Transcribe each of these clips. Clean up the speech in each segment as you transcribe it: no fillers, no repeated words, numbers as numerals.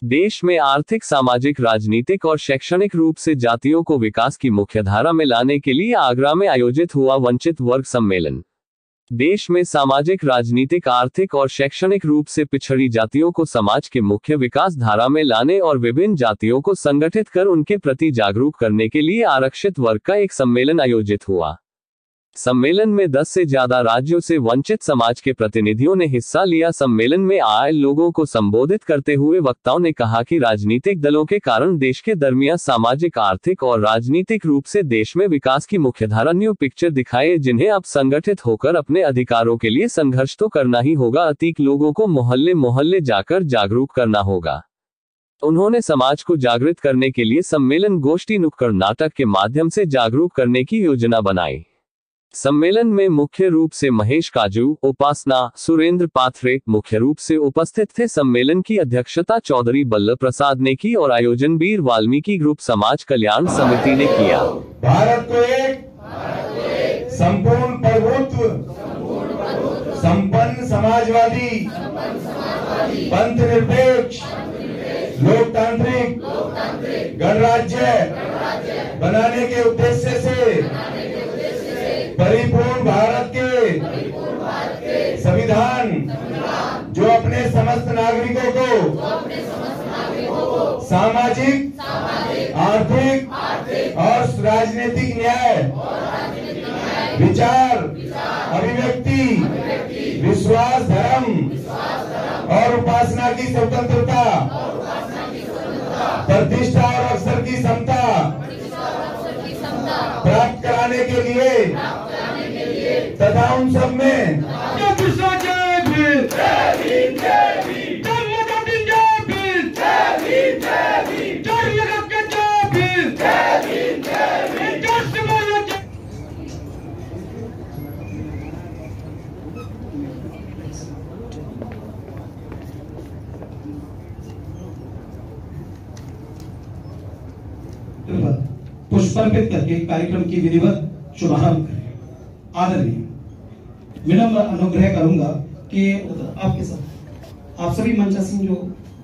देश में आर्थिक, सामाजिक, राजनीतिक और शैक्षणिक रूप से जातियों को विकास की मुख्यधारा में लाने के लिए आगरा में आयोजित हुआ वंचित वर्ग सम्मेलन। देश में सामाजिक, राजनीतिक, आर्थिक और शैक्षणिक रूप से पिछड़ी जातियों को समाज के मुख्य विकास धारा में लाने और विभिन्न जातियों को संगठित कर उनके प्रति जागरूक करने के लिए आरक्षित वर्ग का एक सम्मेलन आयोजित हुआ। सम्मेलन में 10 से ज्यादा राज्यों से वंचित समाज के प्रतिनिधियों ने हिस्सा लिया। सम्मेलन में आए लोगों को संबोधित करते हुए वक्ताओं ने कहा कि राजनीतिक दलों के कारण देश के दरमियान सामाजिक, आर्थिक और राजनीतिक रूप से देश में विकास की मुख्यधारा न्यू पिक्चर दिखाए, जिन्हें अब संगठित होकर अपने अधिकारों के लिए संघर्ष तो करना ही होगा, अतिक लोगों को मोहल्ले मोहल्ले जाकर जागरूक करना होगा। उन्होंने समाज को जागृत करने के लिए सम्मेलन, गोष्ठी, नुक्कड़ नाटक के माध्यम से जागरूक करने की योजना बनाई। सम्मेलन में मुख्य रूप से महेश काजू, उपासना, सुरेंद्र पाथरे मुख्य रूप से उपस्थित थे। सम्मेलन की अध्यक्षता चौधरी बल्लभ प्रसाद ने की और आयोजन वीर वाल्मीकि ग्रुप समाज कल्याण समिति ने किया। भारत को एक संपूर्ण प्रभुत्व, संपन्न समाजवादी, पंथ निरपेक्ष, लोकतांत्रिक गणराज्य बनाने के उद्देश्य से परिपूर्ण भारत के संविधान, जो अपने समस्त नागरिकों को सामाजिक, आर्थिक और राजनीतिक न्याय, विचार, अभिव्यक्ति, विश्वास, धर्म और उपासना की स्वतंत्रता, प्रतिष्ठा और अवसर की समता प्राप्त कराने के लिए तथा उन सब में पुष्पार्पित करके कार्यक्रम की विधिवत शुभारंभ करें। आदरणीय, विनम्र अनुग्रह करूंगा कि आपके साथ आप सभी मंचासीन जो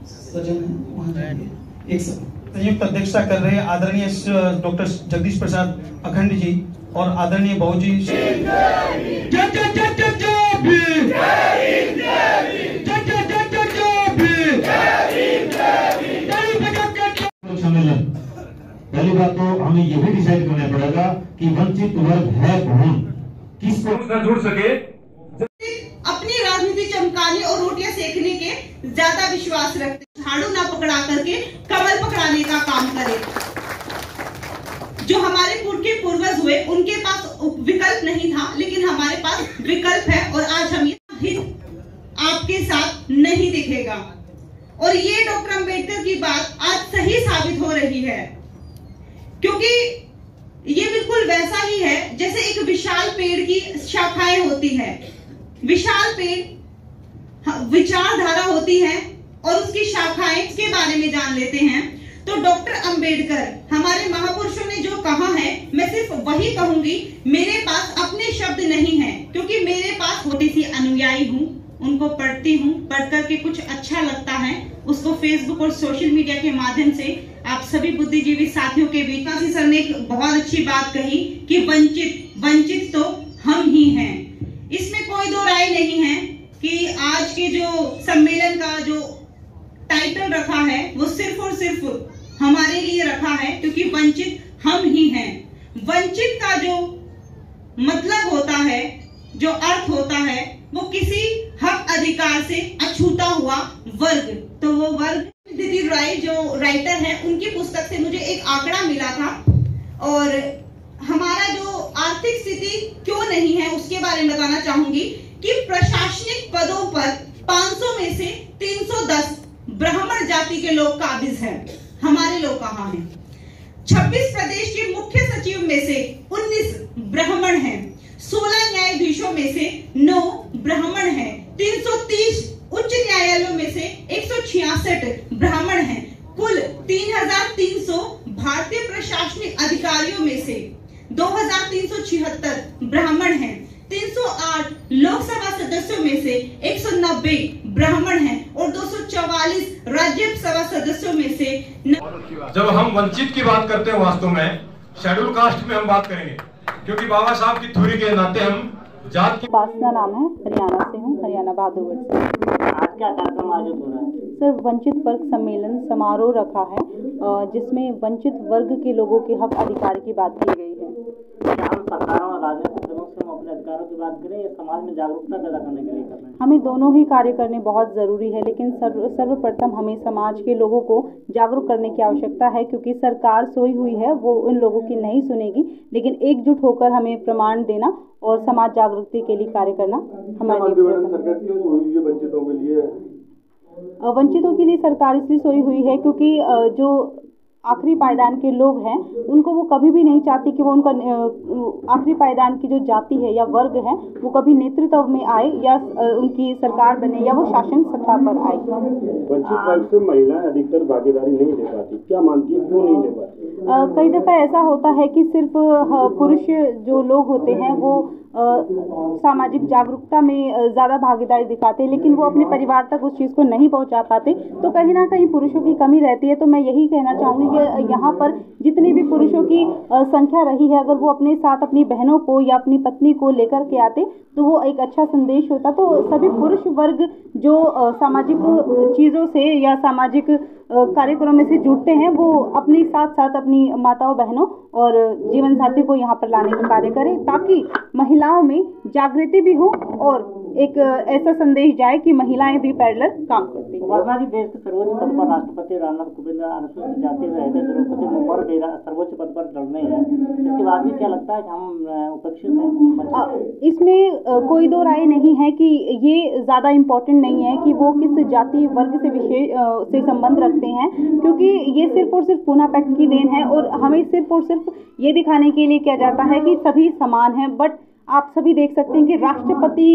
सज्जन हैं वहां जाएंगे। एक संयुक्त अध्यक्षता कर रहे आदरणीय डॉक्टर जगदीश प्रसाद अखंड जी और आदरणीय बहुजी सम्मेलन। पहली बात तो हमें यह भी डिसाइड करना पड़ेगा कि वंचित वर्ग है कौन, किसको जुड़ सके। अपनी राजनीति चमकाने और रोटियां सेकने के ज्यादा विश्वास रखते, झाड़ू ना पकड़ा करके कमल पकड़ाने का काम करे। जो हमारे पूर्वज हुए उनके पास विकल्प नहीं था, लेकिन हमारे पास विकल्प है और आज हम ये आपके साथ नहीं दिखेगा। और ये डॉक्टर अंबेडकर की बात आज सही साबित हो रही है, क्योंकि ये बिल्कुल वैसा ही है जैसे एक विशाल पेड़ की शाखाएं होती है। विशाल पेड़ विचारधारा होती है और उसकी शाखाएं के बारे में जान लेते हैं। तो डॉक्टर अंबेडकर, हमारे महापुरुषों ने जो कहा है, मैं सिर्फ वही कहूंगी। मेरे पास अपने शब्द नहीं है, क्योंकि मेरे पास छोटी सी अनुयायी हूँ, उनको पढ़ती हूँ, पढ़ करके कुछ अच्छा लगता है, उसको फेसबुक और सोशल मीडिया के माध्यम से आप सभी बुद्धिजीवी साथियों के बीच। काशी सर ने एक बहुत अच्छी बात कही कि वंचित तो हम ही हैं। इसमें कोई दो राय नहीं है कि आज के जो सम्मेलन का जो टाइटल रखा है वो सिर्फ और सिर्फ हमारे लिए रखा है, क्योंकि वंचित हम ही हैं। वंचित का जो मतलब होता है, जो अर्थ होता है, वो किसी हक अधिकार से अछूता हुआ वर्ग। तो वो वर्ग दीदी राय जो राइटर है, उनकी पुस्तक से मुझे एक आंकड़ा मिला था, और हमारा जो आर्थिक स्थिति क्यों नहीं है उसके बारे में बताना चाहूंगी कि प्रशासनिक पदों पर 500 में से 310 ब्राह्मण जाति के लोग काबिज हैं। हमारे लोग कहाँ हैं? 26 प्रदेश के मुख्य सचिव में से 19 ब्राह्मण हैं। 16 न्यायाधीशों में से 9 ब्राह्मण हैं। 330 उच्च न्यायालयों में से 166 ब्राह्मण हैं। कुल 3300 भारतीय प्रशासनिक अधिकारियों में से 2376 ब्राह्मण हैं। 308 लोकसभा सदस्यों में से 190 ब्राह्मण हैं और 244 राज्यसभा सदस्यों से जब हम वंचित की बात करते हैं, वास्तव में शेड्यूल कास्ट में हम बात करेंगे, क्योंकि बाबा साहब की थ्योरी के नाते हम जात की। उपासना नाम है, हरियाणा से हूँ, हरियाणा बहादुरगढ़ से। आज क्या कार्यक्रम आयोजित हो रहा है? सर, वंचित वर्ग सम्मेलन समारोह रखा है जिसमें वंचित वर्ग के लोगों के हक अधिकार की बात की गई है। हम सरकारों और राजनीतिक दलों से हम अपने अधिकारों की बात करें या समाज में जागरूकता पैदा करने के लिए कर रहे हैं? हमें दोनों ही कार्य करने बहुत ज़रूरी है, लेकिन सर्वप्रथम हमें समाज के लोगों को जागरूक करने की आवश्यकता है, क्योंकि सरकार सोई हुई है, वो उन लोगों की नहीं सुनेगी। लेकिन एकजुट होकर हमें प्रमाण देना और समाज जागृति के लिए कार्य करना हमारे लिए। वंचितों के लिए सरकार इसलिए सोई हुई है क्योंकि जो आखिरी पायदान के लोग हैं उनको वो कभी भी नहीं चाहती कि वो उनका आखिरी पायदान की जो जाति है या वर्ग है वो कभी नेतृत्व में आए या उनकी सरकार बने या वो शासन सत्ता पर आए। वंचित वर्ग से महिलाएं अधिकतर भागीदारी नहीं ले पाती, क्या मानती है, क्यों नहीं ले पाती? कई दफ़ा ऐसा होता है कि सिर्फ पुरुष जो लोग होते हैं वो सामाजिक जागरूकता में ज़्यादा भागीदारी दिखाते हैं, लेकिन वो अपने परिवार तक उस चीज़ को नहीं पहुंचा पाते, तो कहीं ना कहीं पुरुषों की कमी रहती है। तो मैं यही कहना चाहूँगी कि यहाँ पर जितनी भी पुरुषों की संख्या रही है, अगर वो अपने साथ अपनी बहनों को या अपनी पत्नी को लेकर के आते तो वो एक अच्छा संदेश होता। तो सभी पुरुष वर्ग जो सामाजिक चीज़ों से या सामाजिक कार्यक्रमों से जुड़ते हैं वो अपने साथ साथ अपनी माताओं बहनों और जीवन साथी को यहाँ पर लाने का कार्य करें, ताकि महिलाओं में जागृति भी हो और एक ऐसा संदेश जाए कि महिलाएं भी पैरेलल काम करती हैं। वर्मा जी, देश के सर्वोच्च पद पर राष्ट्रपति रामनाथ कोविंद अनुसूचित जाति में रहते द्रौपदी मुर्मू सर्वोच्च पद पर चल रहे हैं, इसके बाद भी क्या लगता है कि हम उपेक्षित हैं? इसमें कोई दो राय नहीं है कि ये ज़्यादा इम्पोर्टेंट नहीं है कि वो किस जाति वर्ग से से संबंध रखते हैं, क्योंकि ये सिर्फ और सिर्फ पूना पैक्ट की देन है और हमें सिर्फ और सिर्फ ये दिखाने के लिए किया जाता है कि सभी समान हैं। बट आप सभी देख सकते हैं कि राष्ट्रपति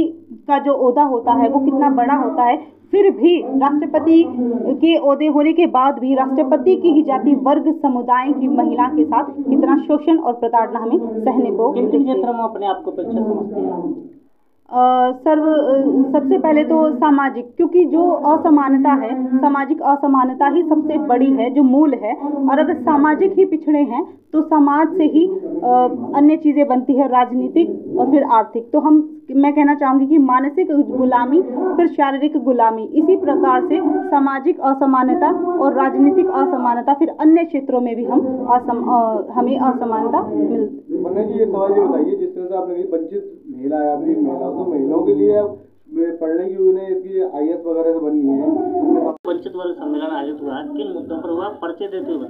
का जो ओहदा होता है वो कितना बड़ा होता है, फिर भी राष्ट्रपति के ओहदे होने के बाद भी राष्ट्रपति की ही जाति वर्ग समुदाय की महिला के साथ कितना शोषण और प्रताड़ना हमें सहने को। किन क्षेत्रों में अपने आप को पीछे समझते हैं? सबसे पहले तो सामाजिक, क्योंकि जो असमानता है, सामाजिक असमानता ही सबसे बड़ी है, जो मूल है। और अगर सामाजिक ही पिछड़े हैं तो समाज से ही अन्य चीज़ें बनती है, राजनीतिक और फिर आर्थिक। तो मैं कहना चाहूँगी कि मानसिक गुलामी फिर शारीरिक गुलामी, इसी प्रकार से सामाजिक असमानता और राजनीतिक असमानता, फिर अन्य क्षेत्रों में भी हमें असमानता मिलती है। मन्ना जी, ये सवाल ये बताइए, जिस तरह से आपने कही वंचित महिला है, अभी महिला तो महिलाओं के लिए पढ़ने की उन्हें इसकी IAS वगैरह से बननी है। वंचित वर्ग सम्मेलन आयोजित हुआ, किन मुद्दों पर हुआ, परिचय देते हुए?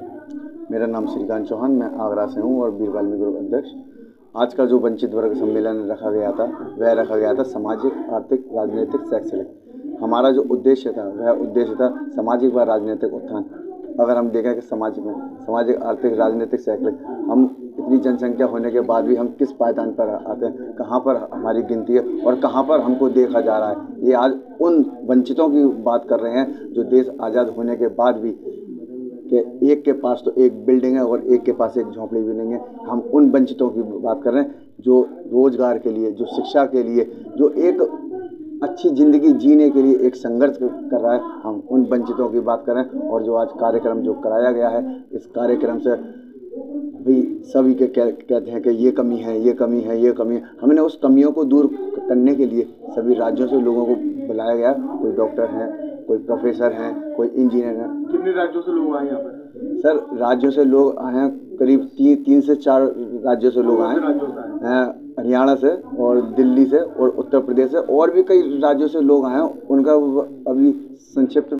मेरा नाम श्रीकांत चौहान, मैं आगरा से हूँ और वीर वाल्मीकि ग्रुप अध्यक्ष। आज का जो वंचित वर्ग सम्मेलन रखा गया था वह रखा गया था सामाजिक, आर्थिक, राजनीतिक, शैक्षणिक। हमारा जो उद्देश्य था वह उद्देश्य था सामाजिक व राजनीतिक उत्थान। अगर हम देखें कि समाज में सामाजिक, आर्थिक, राजनीतिक, शैक्षणिक, हम इतनी जनसंख्या होने के बाद भी हम किस पायदान पर आते हैं, कहाँ पर हमारी गिनती है और कहाँ पर हमको देखा जा रहा है। ये आज उन वंचितों की बात कर रहे हैं जो देश आज़ाद होने के बाद भी कि एक के पास तो एक बिल्डिंग है और एक के पास एक झोंपड़ी भी नहीं है। हम उन वंचितों की बात कर रहे हैं जो रोजगार के लिए, जो शिक्षा के लिए, जो एक अच्छी ज़िंदगी जीने के लिए एक संघर्ष कर रहा है, हम उन वंचितों की बात करें। और जो आज कार्यक्रम जो कराया गया है, इस कार्यक्रम से भी सभी के कहते हैं कि ये कमी है, ये कमी है, ये कमी है। हमने उस कमियों को दूर करने के लिए सभी राज्यों से लोगों को बुलाया गया। कोई डॉक्टर हैं, कोई प्रोफेसर हैं, कोई इंजीनियर हैं। कितने राज्यों से लोग आए यहाँ पर? सर, राज्यों से लोग आए हैं, करीब 3 से 4 राज्यों से लोग आए हैं, हरियाणा से और दिल्ली से और उत्तर प्रदेश से, और भी कई राज्यों से लोग आए हैं। उनका अभी संक्षिप्त